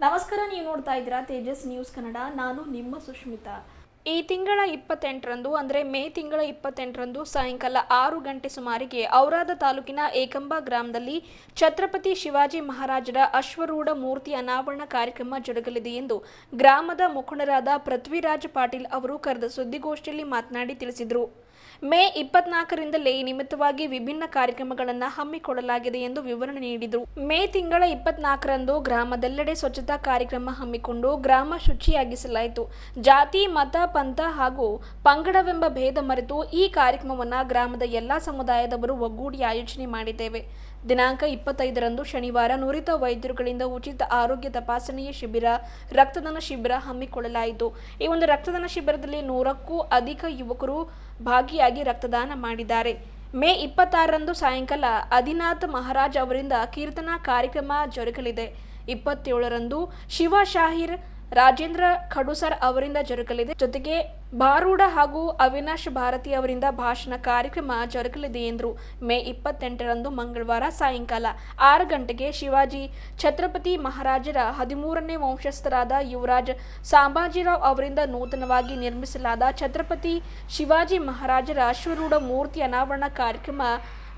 ನಮಸ್ಕಾರ, ನೀವು ನೋಡ್ತಾ ಇದ್ದೀರಾ ತೇಜಸ್ ನ್ಯೂಸ್ ಕನ್ನಡ. ನಾನು ನಿಮ್ಮ ಸುಷ್ಮಿತಾ. ಈ ತಿಂಗಳ 28ರಂದು ಅಂದರೆ ಮೇ ತಿಂಗಳ 28ರಂದು ಸಾಯಂಕಾಲ 6 ಗಂಟೆ ಸುಮಾರಿಗೆ ಔರಾದ ತಾಲೂಕಿನ ಏಕಂಬ ಗ್ರಾಮದಲ್ಲಿ ಛತ್ರಪತಿ ಶಿವಾಜಿ ಮಹಾರಾಜರ ಅಶ್ವರೂಢ ಮೂರ್ತಿ ಅನಾವರಣ ಕಾರ್ಯಕ್ರಮ ಜರುಗಲಿದೆ ಎಂದು ಗ್ರಾಮದ ಮುಖಂಡರಾದ ಪೃಥ್ವಿರಾಜ್ ಪಾಟೀಲ್ ಅವರು ಕರೆದ ಸುದ್ದಿಗೋಷ್ಠಿಯಲ್ಲಿ ಮಾತನಾಡಿ ತಿಳಿಸಿದರು. ಮೇ 24ರಿಂದಲೇ ಈ ನಿಮಿತ್ತವಾಗಿ ವಿಭಿನ್ನ ಕಾರ್ಯಕ್ರಮಗಳನ್ನು ಹಮ್ಮಿಕೊಳ್ಳಲಾಗಿದೆ ಎಂದು ವಿವರಣೆ ನೀಡಿದರು. ಮೇ ತಿಂಗಳ 24ರಂದು ಗ್ರಾಮದೆಲ್ಲೆಡೆ ಸ್ವಚ್ಛತಾ ಕಾರ್ಯಕ್ರಮ ಹಮ್ಮಿಕೊಂಡು ಗ್ರಾಮ ಶುಚಿಯಾಗಿಸಲಾಯಿತು. ಜಾತಿ, ಮತ, ಪಂಥ ಹಾಗೂ ಪಂಗಡವೆಂಬ ಭೇದ ಮರೆತು ಈ ಕಾರ್ಯಕ್ರಮವನ್ನು ಗ್ರಾಮದ ಎಲ್ಲ ಸಮುದಾಯದವರು ಒಗ್ಗೂಡಿ ಆಯೋಜನೆ ಮಾಡಿದ್ದೇವೆ. ದಿನಾಂಕ 25ರಂದು ಶನಿವಾರ ನುರಿತ ವೈದ್ಯರುಗಳಿಂದ ಉಚಿತ ಆರೋಗ್ಯ ತಪಾಸಣೆಯ ಶಿಬಿರ, ರಕ್ತದಾನ ಶಿಬಿರ ಹಮ್ಮಿಕೊಳ್ಳಲಾಯಿತು. ಈ ಒಂದು ರಕ್ತದಾನ ಶಿಬಿರದಲ್ಲಿ 100ಕ್ಕೂ ಅಧಿಕ ಯುವಕರು ಭಾಗಿಯಾಗಿ ರಕ್ತದಾನ ಮಾಡಿದ್ದಾರೆ. ಮೇ 26ರಂದು ಸಾಯಂಕಾಲ ಆದಿನಾಥ್ ಮಹಾರಾಜ್ ಅವರಿಂದ ಕೀರ್ತನಾ ಕಾರ್ಯಕ್ರಮ ಜರುಗಲಿದೆ. 27ರಂದು ಶಿವ ಶಾಹಿರ್ ರಾಜೇಂದ್ರ ಖಡುಸರ್ ಅವರಿಂದ ಜರುಗಲಿದೆ. ಜೊತೆಗೆ ಬಾರೂಢ ಹಾಗೂ ಅವಿನಾಶ್ ಭಾರತಿ ಅವರಿಂದ ಭಾಷಣ ಕಾರ್ಯಕ್ರಮ ಜರುಗಲಿದೆ ಎಂದರು. ಮೇ 28ರಂದು ಮಂಗಳವಾರ ಸಾಯಂಕಾಲ 6 ಗಂಟೆಗೆ ಶಿವಾಜಿ ಛತ್ರಪತಿ ಮಹಾರಾಜರ 13ನೇ ವಂಶಸ್ಥರಾದ ಯುವರಾಜ್ ಸಂಭಾಜಿರಾವ್ ಅವರಿಂದ ನೂತನವಾಗಿ ನಿರ್ಮಿಸಲಾದ ಛತ್ರಪತಿ ಶಿವಾಜಿ ಮಹಾರಾಜರ ಅಶ್ವರೂಢ ಮೂರ್ತಿ ಅನಾವರಣ ಕಾರ್ಯಕ್ರಮ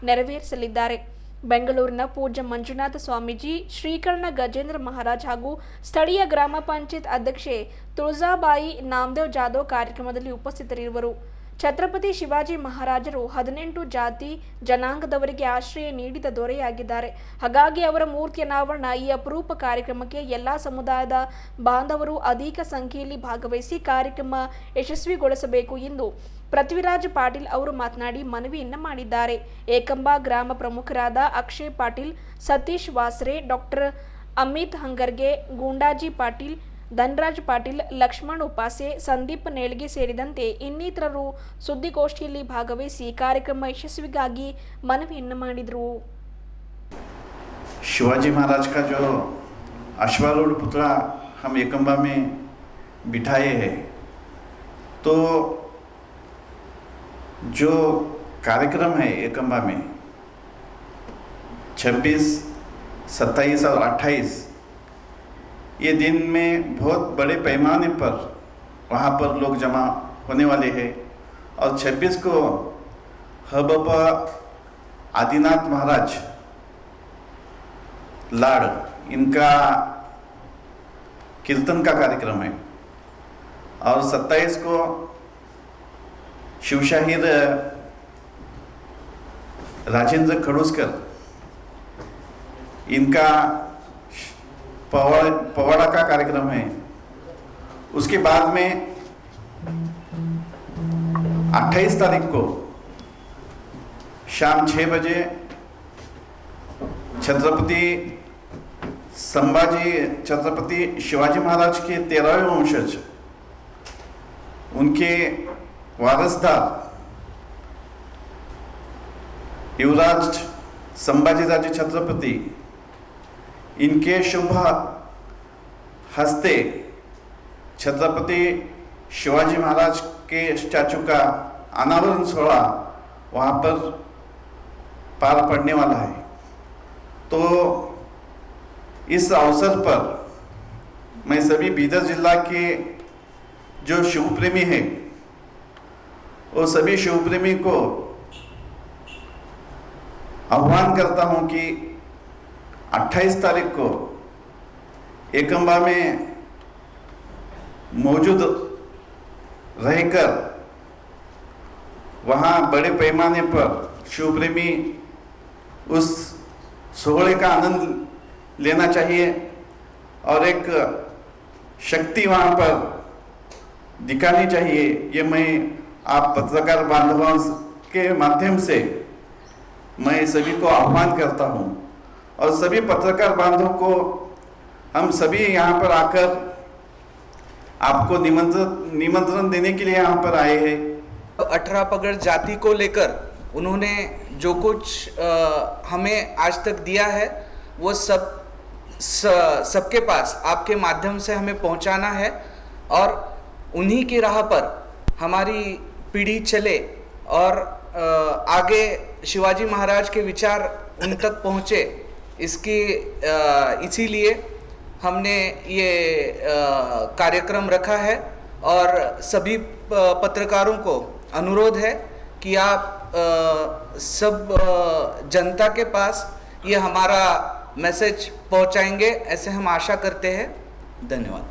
ನೆರವೇರಿಸಲಿದ್ದಾರೆ. ಬೆಂಗಳೂರಿನ ಪೂಜ್ಯ ಮಂಜುನಾಥ ಸ್ವಾಮೀಜಿ, ಶ್ರೀಕರಣ ಗಜೇಂದ್ರ ಮಹಾರಾಜ್ ಹಾಗೂ ಸ್ಥಳೀಯ ಗ್ರಾಮ ಪಂಚಾಯತ್ ಅಧ್ಯಕ್ಷೆ ತುಳಜಾಬಾಯಿ ನಾಮದೇವ್ ಜಾಧವ್ ಕಾರ್ಯಕ್ರಮದಲ್ಲಿ ಉಪಸ್ಥಿತರಿರುವರು. ಛತ್ರಪತಿ ಶಿವಾಜಿ ಮಹಾರಾಜರು 18 ಜಾತಿ ಜನಾಂಗದವರಿಗೆ ಆಶ್ರಯ ನೀಡಿದ ದೊರೆಯಾಗಿದ್ದಾರೆ. ಹಾಗಾಗಿ ಅವರ ಮೂರ್ತಿ ಅನಾವರಣ ಈ ಅಪರೂಪ ಕಾರ್ಯಕ್ರಮಕ್ಕೆ ಎಲ್ಲ ಸಮುದಾಯದ ಬಾಂಧವರು ಅಧಿಕ ಸಂಖ್ಯೆಯಲ್ಲಿ ಭಾಗವಹಿಸಿ ಕಾರ್ಯಕ್ರಮ ಯಶಸ್ವಿಗೊಳಿಸಬೇಕು ಎಂದು ಪೃಥ್ವಿರಾಜ್ ಪಾಟೀಲ್ ಅವರು ಮಾತನಾಡಿ ಮನವಿಯನ್ನ ಮಾಡಿದ್ದಾರೆ. ಏಕಂಬ ಗ್ರಾಮ ಪ್ರಮುಖರಾದ ಅಕ್ಷಯ್ ಪಾಟೀಲ್, ಸತೀಶ್ ವಾಸ್ರೆ, ಡಾಕ್ಟರ್ ಅಮಿತ್ ಹಂಗರ್ಗೆ, ಗೂಂಡಾಜಿ ಪಾಟೀಲ್, ಧನರಾಜ್ ಪಾಟೀಲ್, ಲಕ್ಷ್ಮಣ್ ಉಪಾಸೆ, ಸಂದೀಪ್ ನೇಳ್ಗೆ ಸೇರಿದಂತೆ ಇನ್ನಿತರರು ಸುದ್ದಿಗೋಷ್ಠಿಯಲ್ಲಿ ಭಾಗವಹಿಸಿ ಕಾರ್ಯಕ್ರಮ ಯಶಸ್ವಿಗಾಗಿ ಮನವಿಯನ್ನ ಮಾಡಿದರು. शिवाजी महाराज का जो अश्वारूढ़ पुतला हम एकंबा में बिठाए हैं, तो जो कार्यक्रम है एकंबा में 26, 27 और 28 ये दिन में बहुत बड़े पैमाने पर वहाँ पर लोग जमा होने वाले हैं. और 26 को हबपा आदिनाथ महाराज लाड़ इनका कीर्तन का कार्यक्रम है. और 27 को शिवशाहीर राजेंद्र खड़ूसकर इनका पवाड़ा का कार्यक्रम है. उसके बाद में 28 तारीख को शाम 6 बजे छत्रपति शिवाजी महाराज के 13वें वंशज उनके वारसदार युवराज संभाजीराजे छत्रपति इनके शुभ हस्ते छत्रपति शिवाजी महाराज के स्टैचू का अनावरण सोहळा वहाँ पर पार पड़ने वाला है. तो इस अवसर पर मैं सभी बीदर जिला के जो शिव प्रेमी हैं वो सभी शिव प्रेमी को आह्वान करता हूं कि 28 तारीख को एकंबा में मौजूद रहकर वहाँ बड़े पैमाने पर शिव प्रेमी उस सोहळे का आनंद लेना चाहिए और एक शक्ति वहाँ पर दिखानी चाहिए. ये मैं आप पत्रकार बांधवों के माध्यम से मैं सभी को आह्वान करता हूँ. और सभी पत्रकार बांधवों को हम सभी यहाँ पर आकर आपको निमंत्रण देने के लिए यहाँ पर आए हैं. 18 पगड़ जाति को लेकर उन्होंने जो कुछ हमें आज तक दिया है वो सबके पास आपके माध्यम से हमें पहुंचाना है और उन्हीं की राह पर हमारी पीढ़ी चले और आगे शिवाजी महाराज के विचार उन तक पहुँचे. इसीलिए हमने ये कार्यक्रम रखा है और सभी पत्रकारों को अनुरोध है कि आप सब जनता के पास ये हमारा मैसेज पहुंचाएंगे, ऐसे हम आशा करते हैं। धन्यवाद।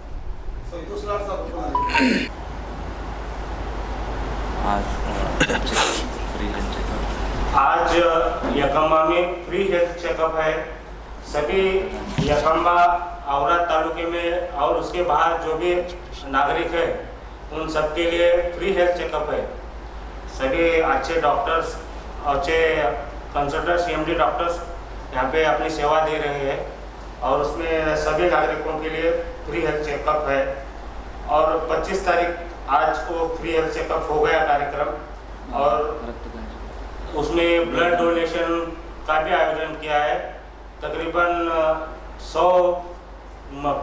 आज यकम्बा में फ्री हेल्थ चेकअप है। सभी यकम्बा औरा तालुके में और उसके बाहर जो भी नागरिक है उन सब के लिए फ्री हेल्थ चेकअप है। सभी अच्छे डॉक्टर्स, अच्छे कंसल्टेंट CMD डॉक्टर्स यहाँ पे अपनी सेवा दे रहे हैं और उसमें सभी नागरिकों के लिए फ्री हेल्थ चेकअप है। और 25 तारीख आज को फ्री हेल्थ चेकअप हो गया कार्यक्रम और उसमें ब्लड डोनेशन का भी आयोजन किया है। तकरीबन 100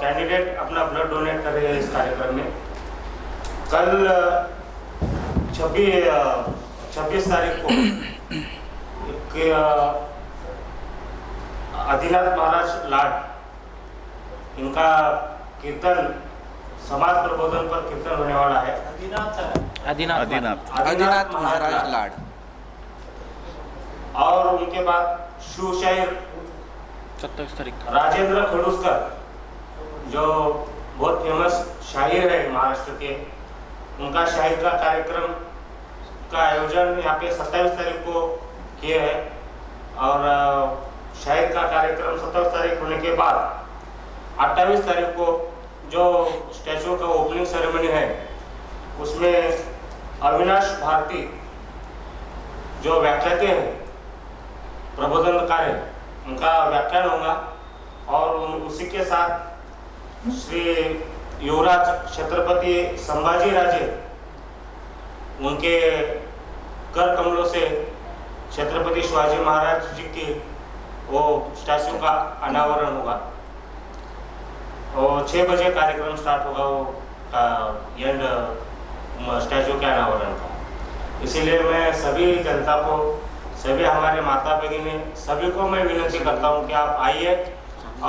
कैंडिडेट अपना ब्लड डोनेट कर रहे हैं इस कार्यक्रम में। कल 26 तारीख को आदिनाथ महाराज लाड इनका कीर्तन समाज प्रबोधन पर कीर्तन होने वाला है। आदिनाथ महाराज लाड और उनके बाद शिव शायर 27 तारीख राजेंद्र खडूसकर जो बहुत फेमस शायर है महाराष्ट्र के, उनका शायर का कार्यक्रम का आयोजन यहाँ पे 27 तारीख को किए है। और शायर का कार्यक्रम 27 तारीख होने के बाद 28 तारीख को जो स्टैचू का ओपनिंग सेरेमनी है उसमें अविनाश भारती जो व्याख्याते हैं प्रबोधनकार है उनका व्याख्यान होगा। और उसी के साथ श्री युवराज छत्रपति संभाजी राजे उनके कर कमलों से छत्रपति शिवाजी महाराज जी की वो स्टैचू का अनावरण होगा और 6 बजे कार्यक्रम स्टार्ट होगा वो एंड स्टैचू के अनावरण का। इसीलिए मैं सभी जनता को, सभी हमारे माता भगिनी सभी को मैं विनती करता हूँ कि आप आइए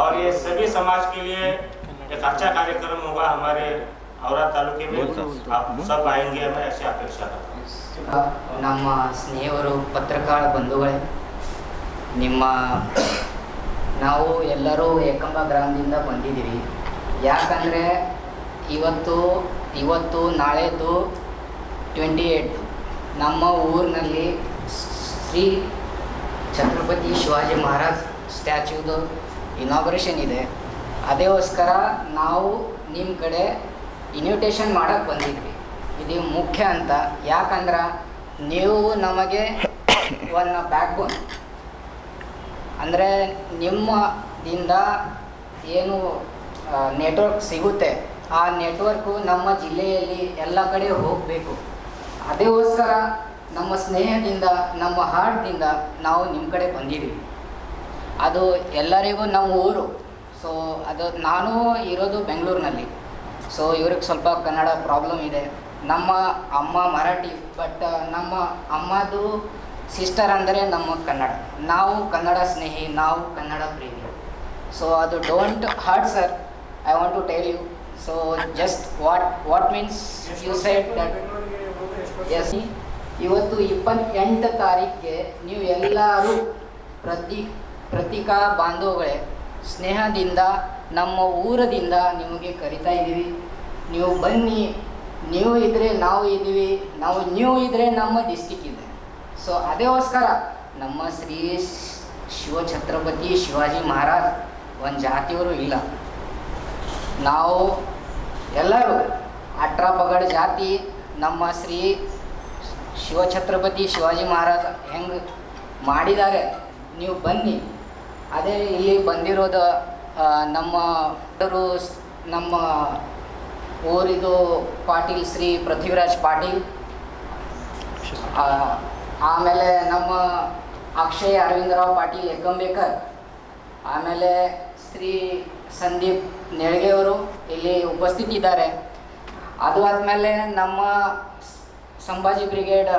और ये सभी समाज के लिए एक अच्छा कार्यक्रम होगा। हमारे औरा तालुके में आप सब आएंगे, मैं ऐसी अपेक्षा करता हूँ। ನಮ್ಮ ಸ್ನೇಹಿತರು ಪತ್ರಕಾರ ಬಂಧುಗಳೇ, ನಾವು ಎಲ್ಲರೂ ಏಕಂಬ ಗ್ರಾಮದಿಂದ ಬಂದಿದ್ದೀವಿ. ಯಾಕಂದರೆ ಇವತ್ತು ನಾಳೆದು 28 ನಮ್ಮ ಊರಿನಲ್ಲಿ ಶ್ರೀ ಛತ್ರಪತಿ ಶಿವಾಜಿ ಮಹಾರಾಜ್ ಸ್ಟ್ಯಾಚ್ಯೂದು ಇನಾಗ್ರೇಷನ್ ಇದೆ. ಅದಕ್ಕೋಸ್ಕರ ನಾವು ನಿಮ್ಮ ಕಡೆ ಇನ್ವಿಟೇಷನ್ ಮಾಡೋಕ್ಕೆ ಬಂದಿದ್ವಿ. ಇದು ಮುಖ್ಯ ಅಂತ, ಯಾಕಂದ್ರೆ ನೀವು ನಮಗೆ ಒಂದು ಬ್ಯಾಕ್ಬೋನ್, ಅಂದರೆ ನಿಮ್ಮದಿಂದ ಏನು ನೆಟ್ವರ್ಕ್ ಸಿಗುತ್ತೆ ಆ ನೆಟ್ವರ್ಕು ನಮ್ಮ ಜಿಲ್ಲೆಯಲ್ಲಿ ಎಲ್ಲ ಕಡೆ ಹೋಗಬೇಕು. ಅದಕ್ಕೋಸ್ಕರ ನಮ್ಮ ಸ್ನೇಹದಿಂದ, ನಮ್ಮ ಹಾರ್ಟ್ದಿಂದ ನಾವು ನಿಮ್ಮ ಕಡೆ ಬಂದಿದ್ದೀವಿ. ಅದು ಎಲ್ಲರಿಗೂ ನಮ್ಮ ಊರು. ಸೊ ಅದು ನಾನು ಇರೋದು ಬೆಂಗಳೂರಿನಲ್ಲಿ. ಸೊ ಇವ್ರಿಗೆ ಸ್ವಲ್ಪ ಕನ್ನಡ ಪ್ರಾಬ್ಲಮ್ ಇದೆ. ನಮ್ಮ ಅಮ್ಮ ಮರಾಠಿ, ಬಟ್ ನಮ್ಮ ಅಮ್ಮದು ಸಿಸ್ಟರ್ ಅಂದರೆ ನಮ್ಮ ಕನ್ನಡ. ನಾವು ಕನ್ನಡ ಸ್ನೇಹಿ, ನಾವು ಕನ್ನಡ ಪ್ರೇಮಿ. ಸೊ ಅದು don't hurt sir, I want to tell you. So just what means you said that yes. ಇವತ್ತು 28 ತಾರೀಕಿಗೆ ನೀವು ಎಲ್ಲರೂ ಪ್ರತಿಕಾ ಬಾಂಧವಗಳೇ ಸ್ನೇಹದಿಂದ ನಮ್ಮ ಊರದಿಂದ ನಿಮಗೆ ಕರಿತಾ ಇದ್ದೀವಿ. ನೀವು ಬನ್ನಿ, ನೀವು ಇದ್ದರೆ ನಾವು ಇದ್ದೀವಿ, ನೀವು ಇದ್ದರೆ ನಮ್ಮ ಡಿಸ್ಟಿಕ್ ಇದೆ. ಸೊ ಅದಕ್ಕೋಸ್ಕರ ನಮ್ಮ ಶ್ರೀ ಶಿವಛತ್ರಪತಿ ಶಿವಾಜಿ ಮಹಾರಾಜ್ ಒಂದು ಜಾತಿಯವರು ಇಲ್ಲ. ನಾವು ಎಲ್ಲರೂ 18 ಪಗಡ ಜಾತಿ ನಮ್ಮ ಶ್ರೀ ಶಿವಛತ್ರಪತಿ ಶಿವಾಜಿ ಮಹಾರಾಜ ಹೆಂಗೆ ಮಾಡಿದ್ದಾರೆ, ನೀವು ಬನ್ನಿ. ಅದೇ ಇಲ್ಲಿ ಬಂದಿರೋದು ನಮ್ಮ ಊರಿದು ಪಾಟೀಲ್ ಶ್ರೀ ಪೃಥ್ವಿರಾಜ್ ಪಾಟೀಲ್, ಆಮೇಲೆ ನಮ್ಮ ಅಕ್ಷಯ್ ಅರವಿಂದರಾವ್ ಪಾಟೀಲ್ ಹೆಗ್ಗಂಬೇಕರ್, ಆಮೇಲೆ ಶ್ರೀ ಸಂದೀಪ್ ನೆಳಗೆಯವರು ಇಲ್ಲಿ ಉಪಸ್ಥಿತಿದ್ದಾರೆ. ಅದು ಆದಮೇಲೆ ನಮ್ಮ ಸಂಭಾಜಿ ಬ್ರಿಗೇಡ್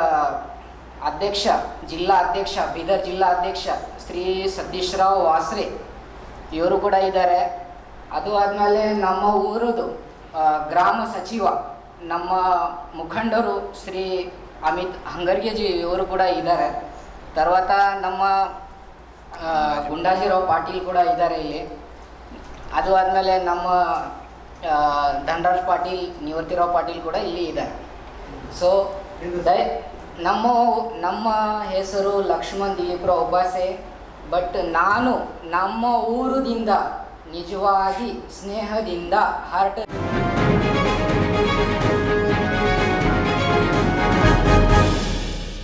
ಅಧ್ಯಕ್ಷ, ಜಿಲ್ಲಾ ಅಧ್ಯಕ್ಷ, ಬೀದರ್ ಜಿಲ್ಲಾ ಅಧ್ಯಕ್ಷ ಶ್ರೀ ಸತೀಶ್ರಾವ್ ವಾಸ್ರೆ ಇವರು ಕೂಡ ಇದ್ದಾರೆ. ಅದು ಆದಮೇಲೆ ನಮ್ಮ ಊರದು ಗ್ರಾಮ ಸಚಿವ ನಮ್ಮ ಮುಖಂಡರು ಶ್ರೀ ಅಮಿತ್ ಹಂಗರ್ಗೆಜಿ ಇವರು ಕೂಡ ಇದ್ದಾರೆ. తర్వాత ನಮ್ಮ ಗುಂಡಾಜಿರಾವ್ ಪಾಟೀಲ್ ಕೂಡ ಇದ್ದಾರೆ ಇಲ್ಲಿ. ಅದು ಆದಮೇಲೆ ನಮ್ಮ ಧನರಾಜ್ ಪಾಟೀಲ್, ನಿವೃತ್ತಿರಾವ್ ಪಾಟೀಲ್ ಕೂಡ ಇಲ್ಲಿ ಇದ್ದಾರೆ. ಸೊ ನಮ್ಮ ಹೆಸರು ಲಕ್ಷ್ಮಣ್ ದಿಲೀಪ್ರಾವ್ ಒಬ್ಬಾಸೆ. ಬಟ್ ನಾನು ನಮ್ಮ ಊರದಿಂದ ನಿಜವಾಗಿ ಸ್ನೇಹದಿಂದ ಹಾರ್ಟ್